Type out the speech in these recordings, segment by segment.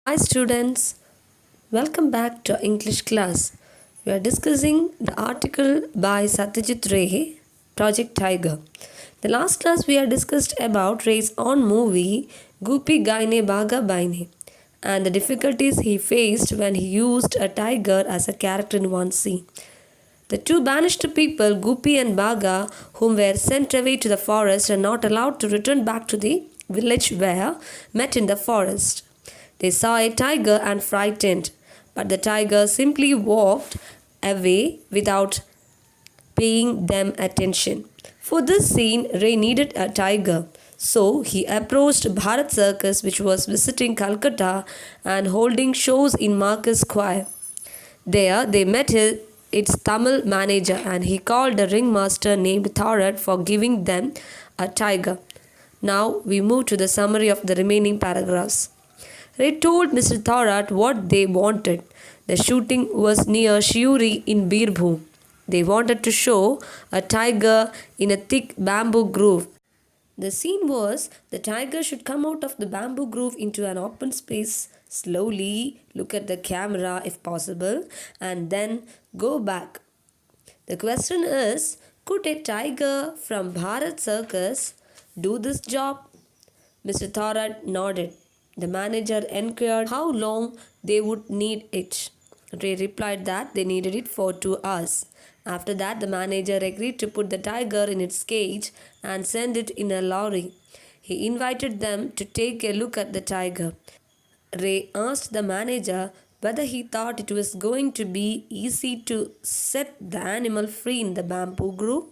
Hi students, welcome back to English class. We are discussing the article by Satyajit Ray, Project Tiger. The last class we had discussed about Ray's own movie Goopy Gaine Baga Baine and the difficulties he faced when he used a tiger as a character in one scene. The two banished people, Goopy and Baga, whom were sent away to the forest and not allowed to return back to the village were met in the forest. They saw a tiger and frightened, but the tiger simply walked away without paying them attention. For this scene, Ray needed a tiger. So he approached Bharat Circus, which was visiting Calcutta and holding shows in Marcus Square. There, they met its Tamil manager and he called a ringmaster named Thorat for giving them a tiger. Now we move to the summary of the remaining paragraphs. Ray told Mr. Thorat what they wanted. The shooting was near Shiuri in Birbhum. They wanted to show a tiger in a thick bamboo grove. The scene was the tiger should come out of the bamboo grove into an open space, slowly look at the camera if possible, and then go back. The question is, could a tiger from Bharat Circus do this job? Mr. Thorat nodded. The manager inquired how long they would need it. Ray replied that they needed it for 2 hours. After that, the manager agreed to put the tiger in its cage and send it in a lorry. He invited them to take a look at the tiger. Ray asked the manager whether he thought it was going to be easy to set the animal free in the bamboo grove.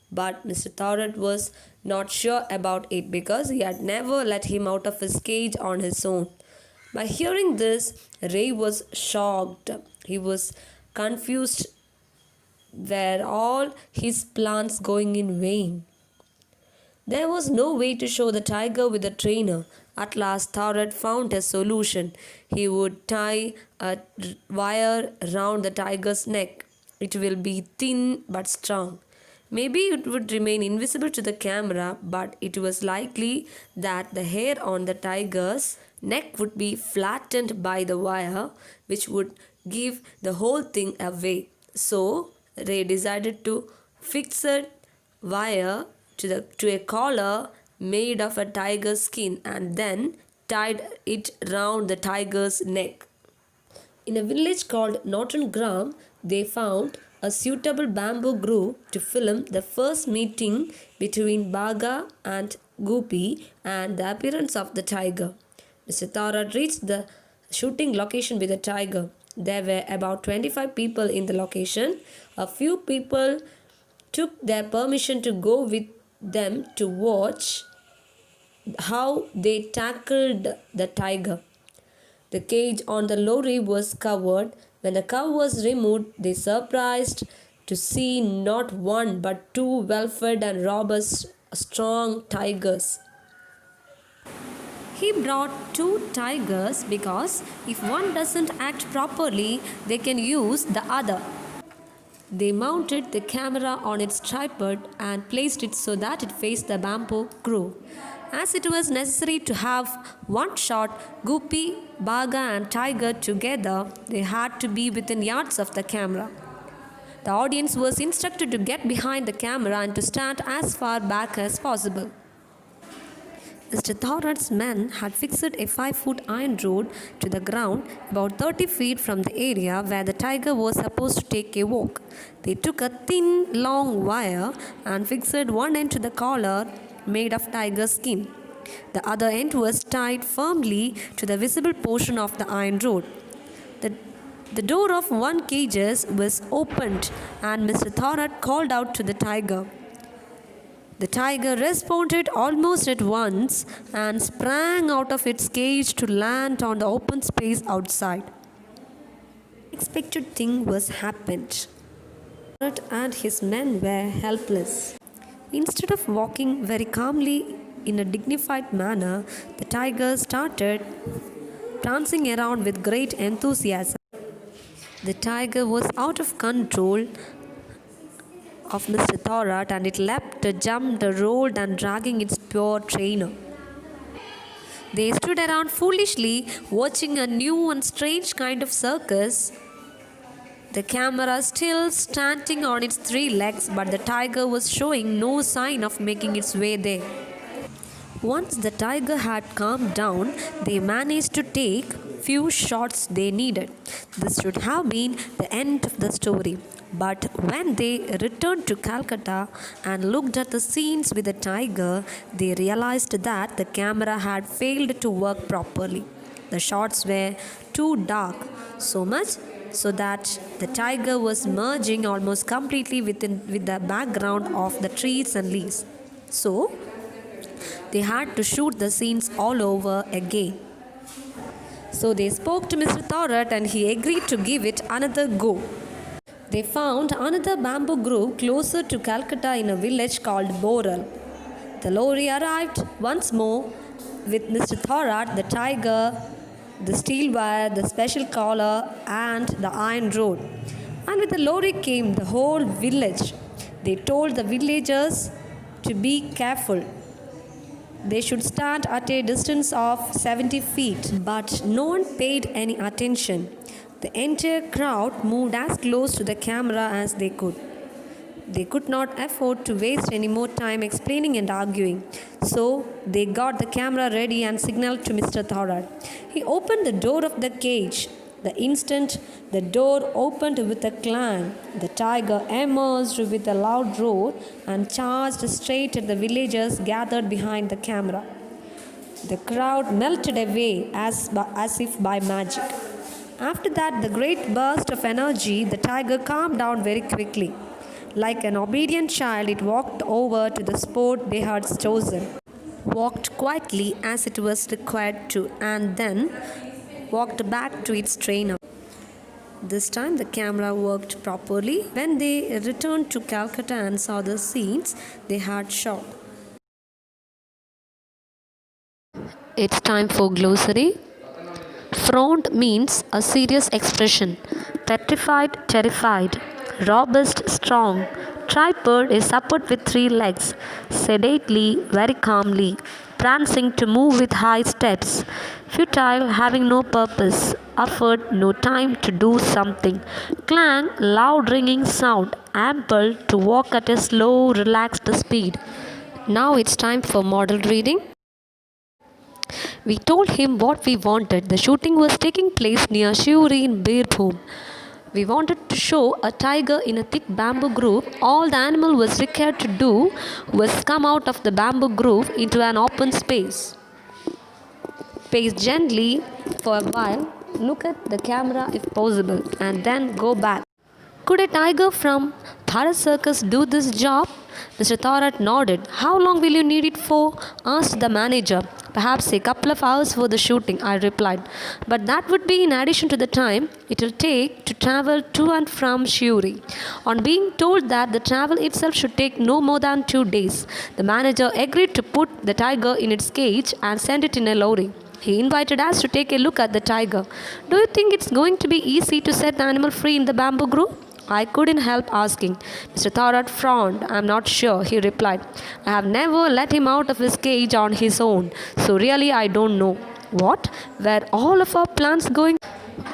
But Mr. Thorat was not sure about it because he had never let him out of his cage on his own. By hearing this, Ray was shocked. He was confused. Were all his plans going in vain? There was no way to show the tiger with a trainer. At last, Thorat found a solution. He would tie a wire round the tiger's neck. It will be thin but strong. Maybe it would remain invisible to the camera, but it was likely that the hair on the tiger's neck would be flattened by the wire, which would give the whole thing away. So, Ray decided to fix a wire to a collar made of a tiger's skin and then tied it round the tiger's neck. In a village called Norton Gram, they found a suitable bamboo grove to film the first meeting between Baga and Goopy and the appearance of the tiger. Mr. Thorat reached the shooting location with the tiger. There were about 25 people in the location. A few people took their permission to go with them to watch how they tackled the tiger. The cage on the lorry was covered. When the cover was removed, they surprised to see not one but two well-fed and robust, strong tigers. He brought two tigers because if one doesn't act properly, they can use the other. They mounted the camera on its tripod and placed it so that it faced the bamboo grove. As it was necessary to have one shot, Goopy, Baga, and Tiger together, they had to be within yards of the camera. The audience was instructed to get behind the camera and to stand as far back as possible. Mr. Thorat's men had fixed a 5-foot iron rod to the ground about 30 feet from the area where the tiger was supposed to take a walk. They took a thin, long wire and fixed one end to the collar made of tiger skin. The other end was tied firmly to the visible portion of the iron rod. The door of one cage was opened and Mr. Thorat called out to the tiger. The tiger responded almost at once and sprang out of its cage to land on the open space outside. The unexpected thing was happened. Thorat and his men were helpless. Instead of walking very calmly in a dignified manner, the tiger started prancing around with great enthusiasm. The tiger was out of control of Mr. Thorat and it leapt, jumped, rolled, and dragging its poor trainer. They stood around foolishly, watching a new and strange kind of circus. The camera still standing on its three legs, but the tiger was showing no sign of making its way there. Once the tiger had calmed down, they managed to take few shots they needed. This should have been the end of the story. But when they returned to Calcutta and looked at the scenes with the tiger, they realized that the camera had failed to work properly. The shots were too dark, so much so that the tiger was merging almost completely with the background of the trees and leaves. So, they had to shoot the scenes all over again. So they spoke to Mr. Thorat and he agreed to give it another go. They found another bamboo grove closer to Calcutta in a village called Boral. The lorry arrived once more with Mr. Thorat, the tiger, the steel wire, the special collar, and the iron rod. And with the lorry came the whole village. They told the villagers to be careful. They should stand at a distance of 70 feet, but no one paid any attention. The entire crowd moved as close to the camera as they could. They could not afford to waste any more time explaining and arguing. So they got the camera ready and signaled to Mr. Thorat. He opened the door of the cage. The instant the door opened with a clang, the tiger emerged with a loud roar and charged straight at the villagers gathered behind the camera. The crowd melted away as if by magic. After that, the great burst of energy, the tiger calmed down very quickly. Like an obedient child, it walked over to the spot they had chosen, walked quietly as it was required to, and then walked back to its trainer. This time the camera worked properly. When they returned to Calcutta and saw the scenes they had shot. It's time for glossary. Frowned means a serious expression. Petrified, terrified. Robust, strong. Tripod is support with three legs. Sedately, very calmly. Prancing to move with high steps. Futile, having no purpose. Effort, no time to do something. Clang, loud ringing sound. Ample, to walk at a slow, relaxed speed. Now it's time for model reading. We told him what we wanted. The shooting was taking place near Shivuri in Birbhum. We wanted to show a tiger in a thick bamboo grove. All the animal was required to do was come out of the bamboo grove into an open space. Pace gently for a while, look at the camera if possible, and then go back. Could a tiger from Bharat Circus do this job? Mr. Thorat nodded. How long will you need it for? Asked the manager. Perhaps a couple of hours for the shooting, I replied. But that would be in addition to the time it will take to travel to and from Shivuri. On being told that the travel itself should take no more than 2 days, the manager agreed to put the tiger in its cage and send it in a lorry. He invited us to take a look at the tiger. Do you think it's going to be easy to set the animal free in the bamboo grove? I couldn't help asking. Mr. Thorat frowned. I'm not sure, he replied. I have never let him out of his cage on his own, so really I don't know. What? Were all of our plans going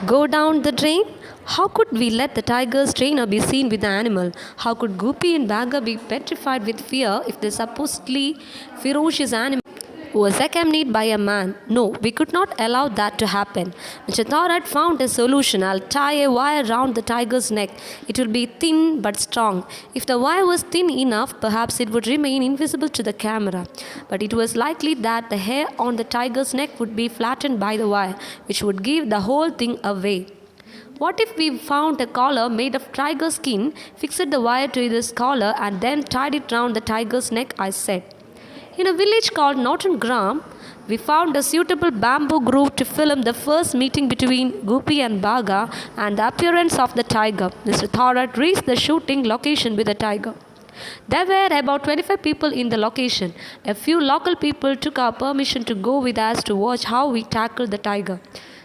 go down the drain? How could we let the tiger's trainer be seen with the animal? How could Gopi and Baga be petrified with fear if the supposedly ferocious animal was accompanied by a man? No, we could not allow that to happen. Mr. Thorat found a solution. I'll tie a wire round the tiger's neck. It will be thin but strong. If the wire was thin enough, perhaps it would remain invisible to the camera. But it was likely that the hair on the tiger's neck would be flattened by the wire, which would give the whole thing away. What if we found a collar made of tiger skin, fixed the wire to this collar, and then tied it round the tiger's neck? I said. In a village called Norton Gram, we found a suitable bamboo grove to film the first meeting between Gopi and Baga and the appearance of the tiger. Mr. Thorat reached the shooting location with the tiger. There were about 25 people in the location. A few local people took our permission to go with us to watch how we tackled the tiger.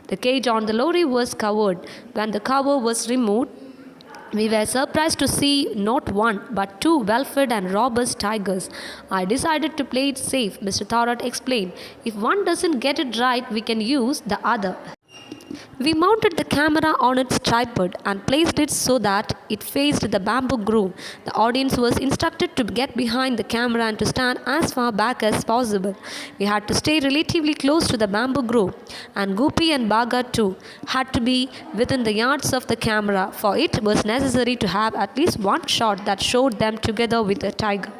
The cage on the lorry was covered. When the cover was removed, We were surprised to see not one but two well-fed and robust tigers. I decided to play it safe, Mr. Thorat explained. If one doesn't get it right, we can use the other. We mounted the camera on its tripod and placed it so that it faced the bamboo grove. The audience was instructed to get behind the camera and to stand as far back as possible. We had to stay relatively close to the bamboo grove, and Gopi and Baga too had to be within the yards of the camera, for it was necessary to have at least one shot that showed them together with the tiger.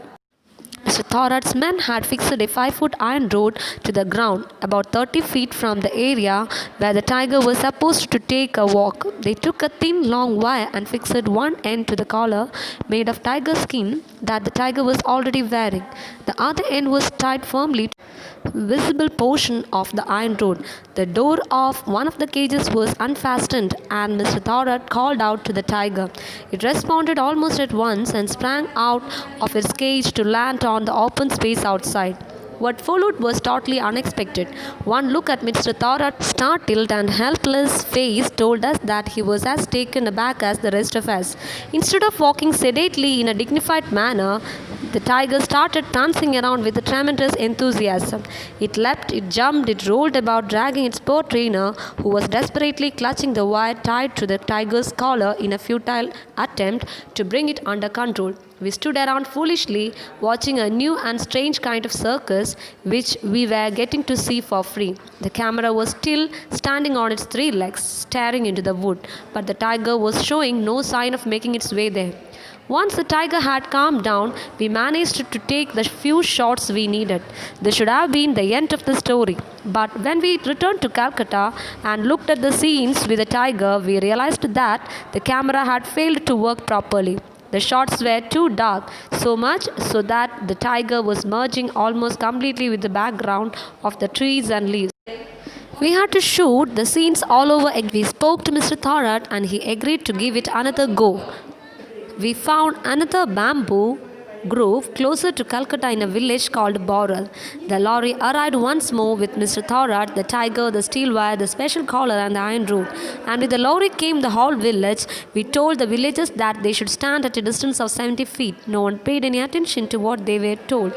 Mr. Thorat's men had fixed a 5-foot iron rod to the ground, about 30 feet from the area where the tiger was supposed to take a walk. They took a thin, long wire and fixed one end to the collar made of tiger skin that the tiger was already wearing. The other end was tied firmly to the visible portion of the iron rod. The door of one of the cages was unfastened, and Mr. Thorat called out to the tiger. It responded almost at once and sprang out of its cage to land on the open space outside. What followed was totally unexpected. One look at Mr. Thorat's startled and helpless face told us that he was as taken aback as the rest of us. Instead of walking sedately in a dignified manner, the tiger started prancing around with a tremendous enthusiasm. It leapt, it jumped, it rolled about, dragging its poor trainer, who was desperately clutching the wire tied to the tiger's collar in a futile attempt to bring it under control. We stood around foolishly, watching a new and strange kind of circus which we were getting to see for free. The camera was still standing on its 3 legs, staring into the wood, but the tiger was showing no sign of making its way there. Once the tiger had calmed down, we managed to take the few shots we needed. This should have been the end of the story. But when we returned to Calcutta and looked at the scenes with the tiger, we realized that the camera had failed to work properly. The shots were too dark, so much so that the tiger was merging almost completely with the background of the trees and leaves. We had to shoot the scenes all over again. We spoke to Mr. Thorat and he agreed to give it another go. We found another bamboo grove closer to Calcutta in a village called Boral. The lorry arrived once more with Mr. Thorat, the tiger, the steel wire, the special collar and the iron rod. And with the lorry came the whole village. We told the villagers that they should stand at a distance of 70 feet. No one paid any attention to what they were told.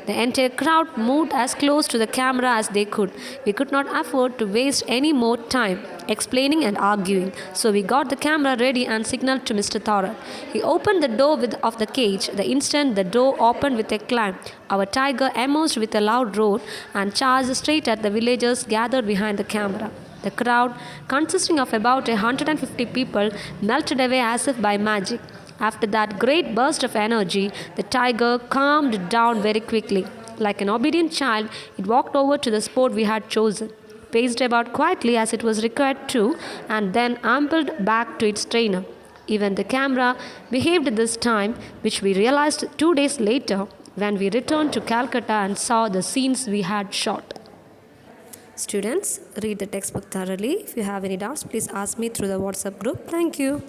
The entire crowd moved as close to the camera as they could. We could not afford to waste any more time explaining and arguing, so we got the camera ready and signaled to Mr. Thorat. He opened the door of the cage. The instant the door opened with a clang, our tiger emerged with a loud roar and charged straight at the villagers gathered behind the camera. The crowd, consisting of about 150 people, melted away as if by magic. After that great burst of energy, the tiger calmed down very quickly. Like an obedient child, it walked over to the spot we had chosen, paced about quietly as it was required to, and then ambled back to its trainer. Even the camera behaved this time, which we realized 2 days later when we returned to Calcutta and saw the scenes we had shot. Students, read the textbook thoroughly. If you have any doubts, please ask me through the WhatsApp group. Thank you.